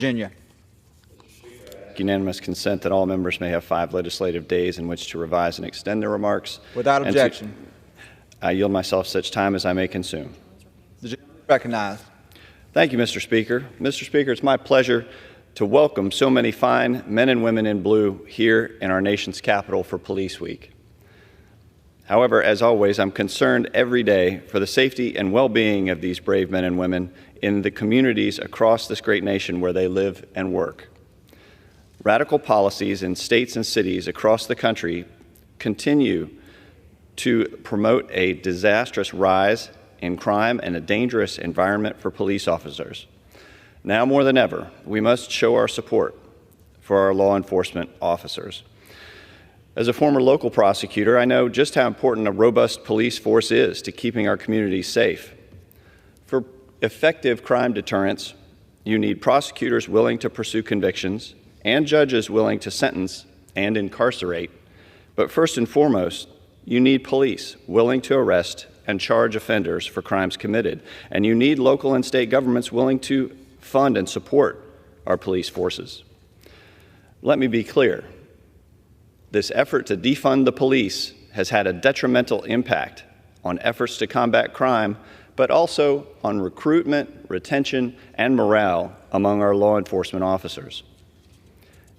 Virginia. Unanimous consent that all members may have 5 legislative days in which to revise and extend their remarks. Without objection. I yield myself such time as I may consume. The gentleman is recognized. Thank you, Mr. Speaker. Mr. Speaker, it's my pleasure to welcome so many fine men and women in blue here in our nation's capital for Police Week. However, as always, I'm concerned every day for the safety and well-being of these brave men and women in the communities across this great nation where they live and work. Radical policies in states and cities across the country continue to promote a disastrous rise in crime and a dangerous environment for police officers. Now more than ever, we must show our support for our law enforcement officers. As a former local prosecutor, I know just how important a robust police force is to keeping our communities safe. For effective crime deterrence, you need prosecutors willing to pursue convictions and judges willing to sentence and incarcerate. But first and foremost, you need police willing to arrest and charge offenders for crimes committed. And you need local and state governments willing to fund and support our police forces. Let me be clear. This effort to defund the police has had a detrimental impact on efforts to combat crime, but also on recruitment, retention, and morale among our law enforcement officers.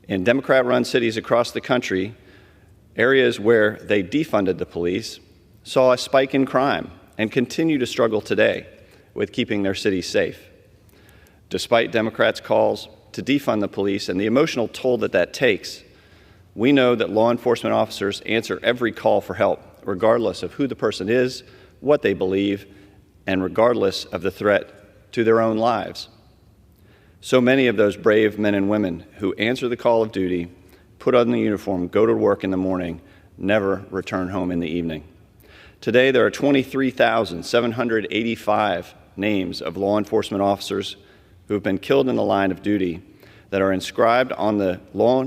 In Democrat-run cities across the country, areas where they defunded the police saw a spike in crime and continue to struggle today with keeping their cities safe. Despite Democrats' calls to defund the police and the emotional toll that that takes, we know that law enforcement officers answer every call for help, regardless of who the person is, what they believe, and regardless of the threat to their own lives. So many of those brave men and women who answer the call of duty, put on the uniform, go to work in the morning, never return home in the evening. Today, there are 23,785 names of law enforcement officers who have been killed in the line of duty that are inscribed on the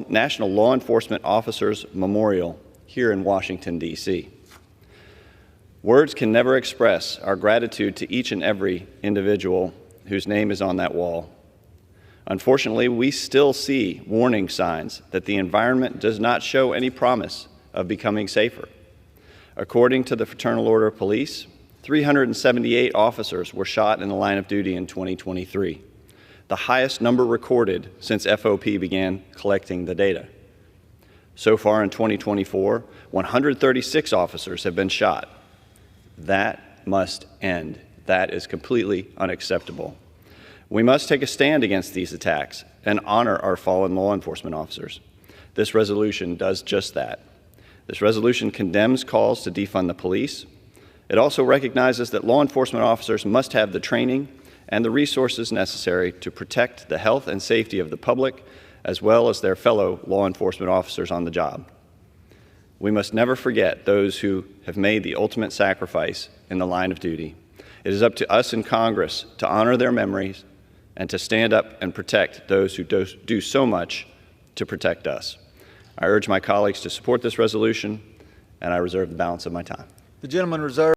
National Law Enforcement Officers Memorial here in Washington, D.C. Words can never express our gratitude to each and every individual whose name is on that wall. Unfortunately, we still see warning signs that the environment does not show any promise of becoming safer. According to the Fraternal Order of Police, 378 officers were shot in the line of duty in 2023. The highest number recorded since FOP began collecting the data. So far in 2024, 136 officers have been shot. That must end. That is completely unacceptable. We must take a stand against these attacks and honor our fallen law enforcement officers. This resolution does just that. This resolution condemns calls to defund the police. It also recognizes that law enforcement officers must have the training and the resources necessary to protect the health and safety of the public, as well as their fellow law enforcement officers on the job. We must never forget those who have made the ultimate sacrifice in the line of duty. It is up to us in Congress to honor their memories and to stand up and protect those who do so much to protect us. I urge my colleagues to support this resolution, and I reserve the balance of my time. The gentleman reserves.